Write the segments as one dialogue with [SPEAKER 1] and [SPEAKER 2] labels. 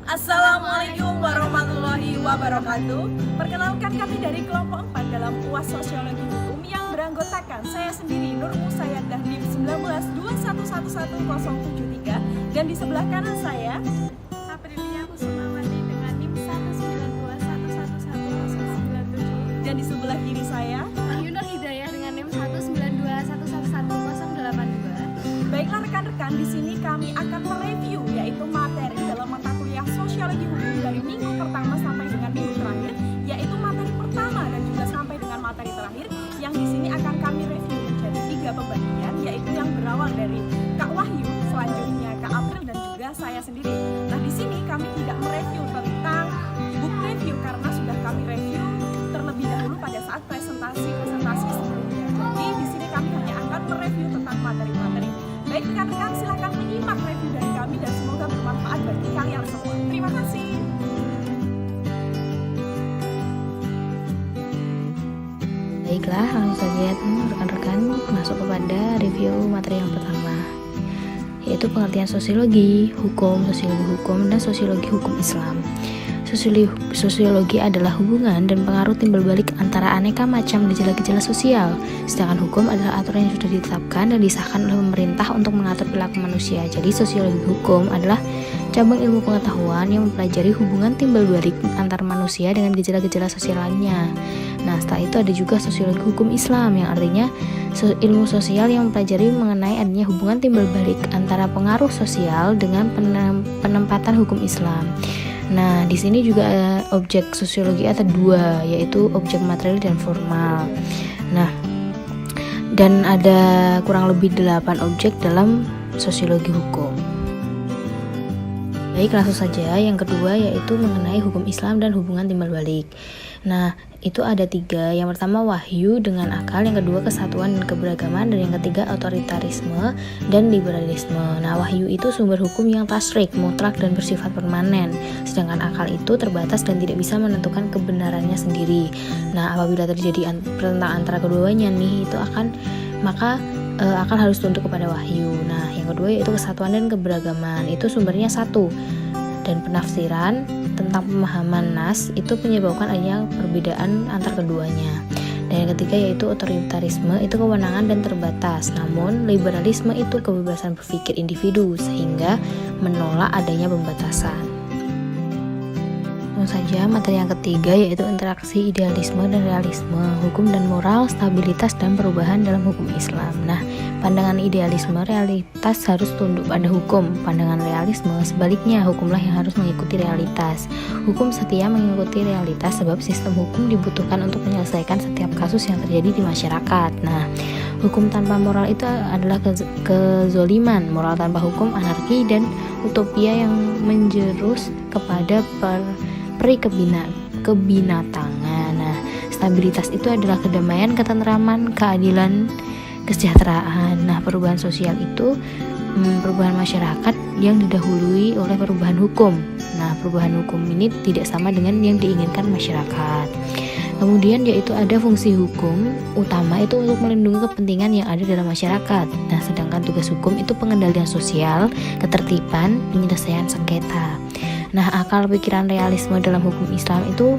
[SPEAKER 1] Assalamualaikum warahmatullahi wabarakatuh. Perkenalkan, kami dari kelompok 4 dalam UAS Sosiologi Hukum yang beranggotakan saya sendiri Nur Musayyadah NIM 1921111073 dan di sebelah kanan saya
[SPEAKER 2] Aprilia Kusumawati dengan NIM 19211111097
[SPEAKER 1] dan di sebelah kiri saya
[SPEAKER 2] Yunur Hidayah dengan NIM 192111082.
[SPEAKER 1] Baiklah rekan-rekan, di sini kami akan mereview yaitu materi dalam mata kuliah Sosiologi Hukum dari minggu pertama sampai dengan minggu terakhir, yaitu materi pertama dan juga sampai dengan materi terakhir yang di sini akan kami review menjadi 3 pembagian, yaitu yang berawal dari Kak Wahyu, selanjutnya Kak April dan juga saya sendiri. Nah, di sini kami tidak mereview tentang book review karena sudah kami review terlebih dahulu pada saat presentasi sebelumnya. Jadi di sini kami hanya akan mereview tentang materi-materi. Baik rekan-rekan, silakan menyimak review dari kami dan semoga bermanfaat bagi kalian semua. Terima kasih.
[SPEAKER 3] Baiklah, langsung saja rekan-rekan masuk kepada review materi yang pertama, yaitu pengertian sosiologi hukum, dan sosiologi hukum Islam. Sosiologi adalah hubungan dan pengaruh timbal balik antara aneka macam gejala-gejala sosial, sedangkan hukum adalah aturan yang sudah ditetapkan dan disahkan oleh pemerintah untuk mengatur perilaku manusia. Jadi sosiologi hukum adalah cabang ilmu pengetahuan yang mempelajari hubungan timbal balik antar manusia dengan gejala-gejala sosial lainnya. Nah, setelah itu ada juga sosiologi hukum Islam yang artinya ilmu sosial yang mempelajari mengenai adanya hubungan timbal balik antara pengaruh sosial dengan penempatan hukum Islam. Nah, di sini juga objek sosiologi ada 2, yaitu objek material dan formal. Nah, dan ada kurang lebih 8 objek dalam sosiologi hukum. Baik, langsung saja. Yang kedua yaitu mengenai hukum Islam dan hubungan timbal balik. Nah, itu ada 3. Yang pertama wahyu dengan akal, yang kedua kesatuan dan keberagaman, dan yang ketiga otoritarisme dan liberalisme. Nah, wahyu itu sumber hukum yang tasrik, mutlak dan bersifat permanen, sedangkan akal itu terbatas dan tidak bisa menentukan kebenarannya sendiri. Nah, apabila terjadi pertentangan antara keduanya nih, maka akal harus tunduk kepada wahyu. Nah, yang kedua yaitu kesatuan dan keberagaman, itu sumbernya satu, dan penafsiran tentang pemahaman nas itu menyebabkan adanya perbedaan antar keduanya. Dan yang ketiga yaitu otoritarisme, itu kewenangan dan terbatas, namun liberalisme itu kebebasan berpikir individu sehingga menolak adanya pembatasan. Langsung saja materi yang ketiga yaitu interaksi idealisme dan realisme, hukum dan moral, stabilitas dan perubahan dalam hukum Islam. Nah, pandangan idealisme realitas harus tunduk pada hukum, pandangan realisme sebaliknya, hukumlah yang harus mengikuti realitas. Hukum setia mengikuti realitas sebab sistem hukum dibutuhkan untuk menyelesaikan setiap kasus yang terjadi di masyarakat. Nah, hukum tanpa moral itu adalah kezoliman, moral tanpa hukum anarki dan utopia yang menjerus kepada peri kebinatangan. Nah, stabilitas itu adalah kedamaian, ketentraman, keadilan, kesejahteraan. Nah, perubahan sosial itu perubahan masyarakat yang didahului oleh perubahan hukum. Nah, perubahan hukum ini tidak sama dengan yang diinginkan masyarakat. Kemudian yaitu ada fungsi hukum utama itu untuk melindungi kepentingan yang ada dalam masyarakat. Nah, sedangkan tugas hukum itu pengendalian sosial, ketertiban, penyelesaian sengketa. Nah, akal pikiran realisme dalam hukum Islam itu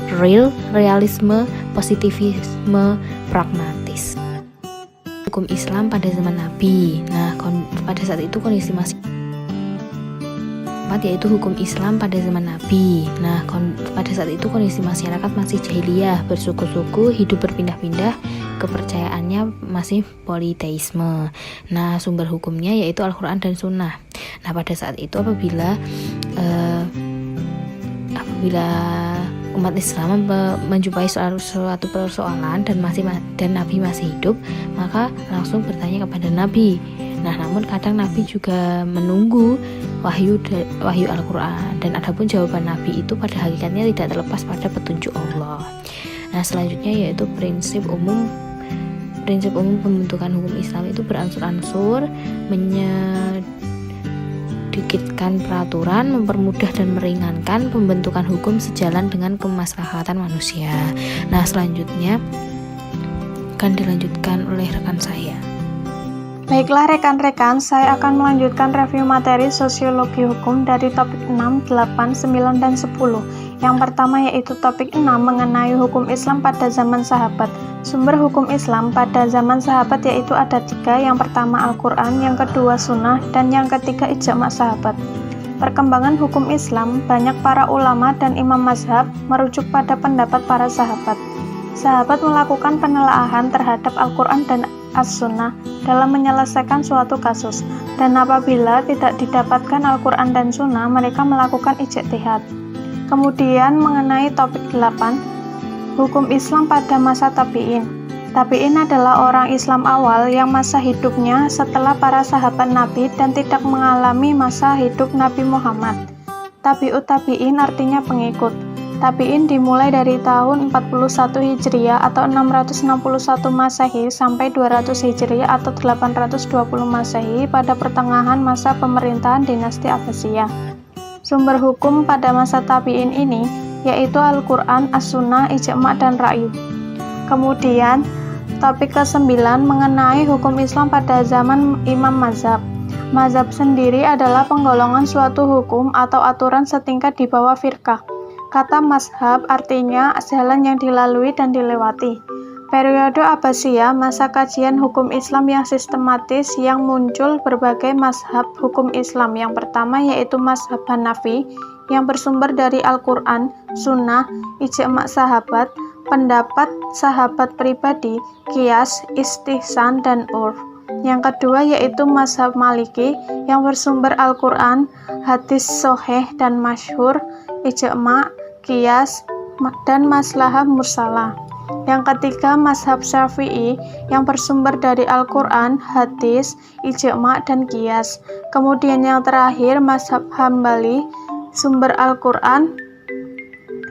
[SPEAKER 3] realisme, positivisme, pragmatis. Hukum Islam pada zaman Nabi. Nah, pada saat itu kondisi masih yaitu hukum Islam pada zaman Nabi. Nah, pada saat itu kondisi masyarakat masih jahiliyah, bersuku-suku, hidup berpindah-pindah, kepercayaannya masih politeisme. Nah, sumber hukumnya yaitu Al-Quran dan Sunnah. Nah, pada saat itu apabila umat Islam menjumpai suatu persoalan dan Nabi masih hidup, maka langsung bertanya kepada Nabi. Nah, namun kadang Nabi juga menunggu wahyu Al-Quran, dan adapun jawaban Nabi itu pada hakikatnya tidak terlepas pada petunjuk Allah. Nah, selanjutnya yaitu prinsip umum pembentukan hukum Islam itu beransur-ansur, menyedikitkan peraturan, mempermudah dan meringankan pembentukan hukum sejalan dengan kemaslahatan manusia. Nah, selanjutnya akan dilanjutkan oleh rekan saya.
[SPEAKER 4] Baiklah rekan-rekan, saya akan melanjutkan review materi sosiologi hukum dari topik 6, 8, 9, dan 10. Yang pertama yaitu topik 6 mengenai hukum Islam pada zaman sahabat. Sumber hukum Islam pada zaman sahabat yaitu ada 3, yang pertama Al-Quran, yang kedua Sunnah, dan yang ketiga ijma' sahabat. Perkembangan hukum Islam, banyak para ulama dan imam mazhab merujuk pada pendapat para sahabat. Sahabat melakukan penelaahan terhadap Al-Quran dan As-Sunnah dalam menyelesaikan suatu kasus, dan apabila tidak didapatkan Al-Quran dan Sunnah, mereka melakukan ijtihad. Kemudian mengenai topik 8, hukum Islam pada masa tabi'in. Tabi'in adalah orang Islam awal yang masa hidupnya setelah para sahabat Nabi dan tidak mengalami masa hidup Nabi Muhammad. Tabi'ut tabi'in artinya pengikut. Tabi'in dimulai dari tahun 41 Hijriah atau 661 Masehi sampai 200 Hijriah atau 820 Masehi pada pertengahan masa pemerintahan dinasti Abbasiyah. Sumber hukum pada masa tabi'in ini yaitu Al-Quran, As-Sunnah, Ijma' dan Ra'yu. Kemudian, topik ke-9 mengenai hukum Islam pada zaman Imam Mazhab. Mazhab sendiri adalah penggolongan suatu hukum atau aturan setingkat di bawah firqah. Kata mazhab artinya jalan yang dilalui dan dilewati. Periode Abbasiyah, masa kajian hukum Islam yang sistematis yang muncul berbagai mazhab hukum Islam. Yang pertama yaitu mazhab Hanafi yang bersumber dari Al-Quran, Sunnah, Ijma' sahabat, pendapat sahabat pribadi, qiyas, istihsan, dan urf. Yang kedua yaitu mazhab Maliki yang bersumber Al-Quran, hadis sahih dan masyhur, ijma', qiyas, dan maslahah mursalah. Yang ketiga mazhab Syafi'i yang bersumber dari Al-Quran, hadis, ijma' dan qiyas. Kemudian yang terakhir mazhab Hambali, sumber Al-Quran,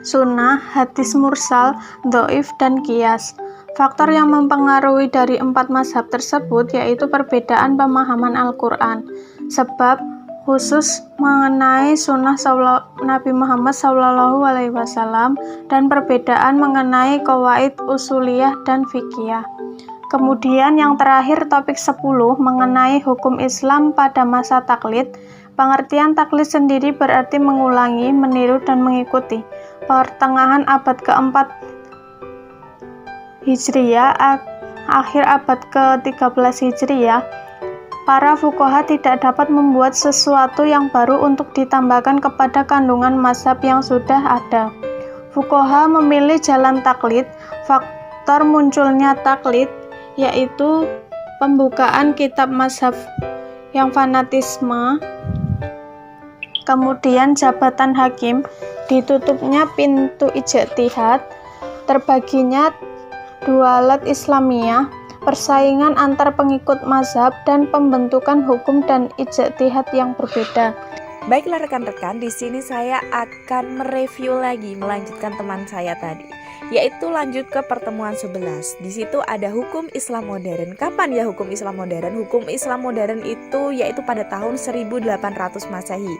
[SPEAKER 4] Sunnah, hadis mursal, dhaif, dan qiyas. Faktor yang mempengaruhi dari 4 mazhab tersebut yaitu perbedaan pemahaman Al-Quran. Sebab khusus mengenai sunnah Nabi Muhammad SAW dan perbedaan mengenai qawaid usuliyah dan fikih. Kemudian yang terakhir topik 10 mengenai hukum Islam pada masa taklid. Pengertian taklid sendiri berarti mengulangi, meniru, dan mengikuti. Pertengahan abad keempat Hijriah, akhir abad ke-13 Hijriah, para fuqaha tidak dapat membuat sesuatu yang baru untuk ditambahkan kepada kandungan mazhab yang sudah ada. Fuqaha memilih jalan taklid. Faktor munculnya taklid yaitu pembukaan kitab mazhab yang fanatisme, kemudian jabatan hakim, ditutupnya pintu ijtihad, terbaginya dualat Islamiyah, persaingan antar pengikut mazhab, dan pembentukan hukum dan ijtihad yang berbeda.
[SPEAKER 1] Baiklah rekan-rekan, di sini saya akan mereview lagi, melanjutkan teman saya tadi, yaitu lanjut ke pertemuan 11. Di situ ada hukum Islam modern. Kapan ya hukum Islam modern? Hukum Islam modern itu yaitu pada tahun 1800 Masehi.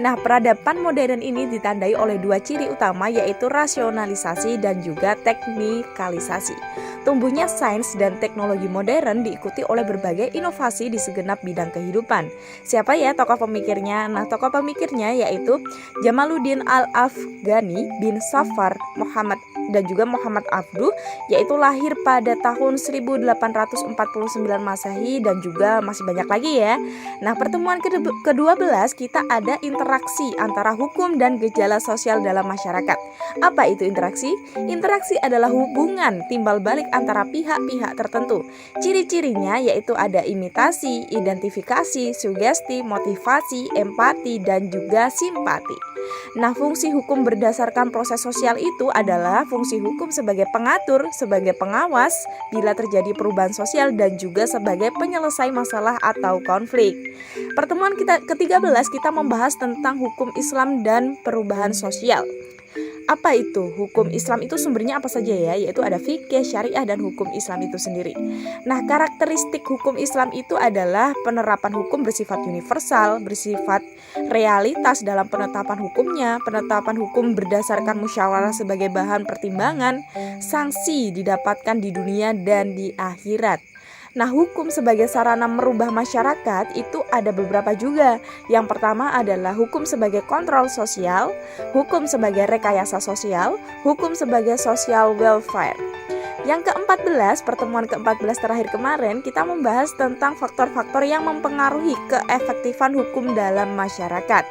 [SPEAKER 1] Nah, peradaban modern ini ditandai oleh 2 ciri utama yaitu rasionalisasi dan juga teknikalisasi. Tumbuhnya sains dan teknologi modern diikuti oleh berbagai inovasi di segenap bidang kehidupan. Siapa ya tokoh pemikirnya? Nah, tokoh pemikirnya yaitu Jamaluddin Al-Afghani bin Safar Muhammad dan juga Muhammad Abduh, yaitu lahir pada tahun 1849 Masehi, dan juga masih banyak lagi ya. Nah, pertemuan ke-12 kita ada interaksi antara hukum dan gejala sosial dalam masyarakat. Apa itu interaksi? Interaksi adalah hubungan timbal balik antara pihak-pihak tertentu. Ciri-cirinya yaitu ada imitasi, identifikasi, sugesti, motivasi, empati, dan juga simpati. Nah, fungsi hukum berdasarkan proses sosial itu adalah fungsi hukum sebagai pengatur, sebagai pengawas bila terjadi perubahan sosial, dan juga sebagai penyelesai masalah atau konflik. Pertemuan kita ke-13 kita membahas tentang hukum Islam dan perubahan sosial. Apa itu? Hukum Islam itu sumbernya apa saja ya? Yaitu ada fikih, syariah, dan hukum Islam itu sendiri. Nah, karakteristik hukum Islam itu adalah penerapan hukum bersifat universal, bersifat realitas dalam penetapan hukumnya, penetapan hukum berdasarkan musyawarah sebagai bahan pertimbangan, sanksi didapatkan di dunia dan di akhirat. Nah, hukum sebagai sarana merubah masyarakat itu ada beberapa juga. Yang pertama adalah hukum sebagai kontrol sosial, hukum sebagai rekayasa sosial, hukum sebagai social welfare. Yang ke-14, pertemuan ke-14 terakhir kemarin, kita membahas tentang faktor-faktor yang mempengaruhi keefektifan hukum dalam masyarakat.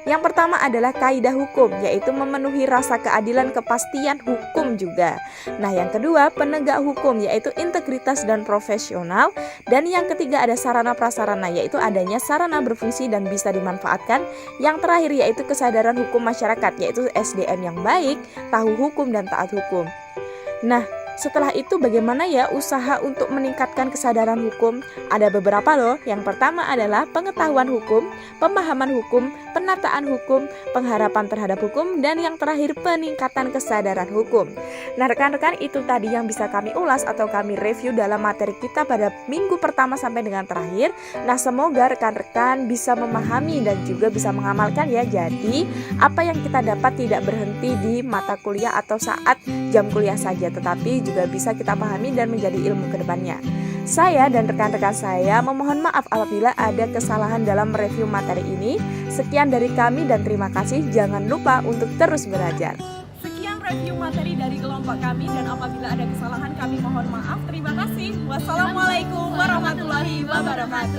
[SPEAKER 1] Yang pertama adalah kaidah hukum, yaitu memenuhi rasa keadilan, kepastian hukum juga. Nah, yang kedua, penegak hukum, yaitu integritas dan profesional. Dan yang ketiga ada sarana prasarana, yaitu adanya sarana berfungsi dan bisa dimanfaatkan. Yang terakhir yaitu kesadaran hukum masyarakat, yaitu SDM yang baik, tahu hukum dan taat hukum. Nah, setelah itu bagaimana ya usaha untuk meningkatkan kesadaran hukum? Ada beberapa loh. Yang pertama adalah pengetahuan hukum, pemahaman hukum, penataan hukum, pengharapan terhadap hukum, dan yang terakhir peningkatan kesadaran hukum. Nah, rekan-rekan, itu tadi yang bisa kami ulas atau kami review dalam materi kita pada minggu pertama sampai dengan terakhir. Nah, semoga rekan-rekan bisa memahami dan juga bisa mengamalkan ya. Jadi, apa yang kita dapat tidak berhenti di mata kuliah atau saat jam kuliah saja, tetapi juga bisa kita pahami dan menjadi ilmu ke depannya. Saya dan rekan-rekan saya memohon maaf apabila ada kesalahan dalam review materi ini. Sekian dari kami dan terima kasih. Jangan lupa untuk terus belajar.
[SPEAKER 2] Sekian review materi dari kelompok kami dan apabila ada kesalahan kami mohon maaf. Terima kasih. Wassalamualaikum warahmatullahi wabarakatuh.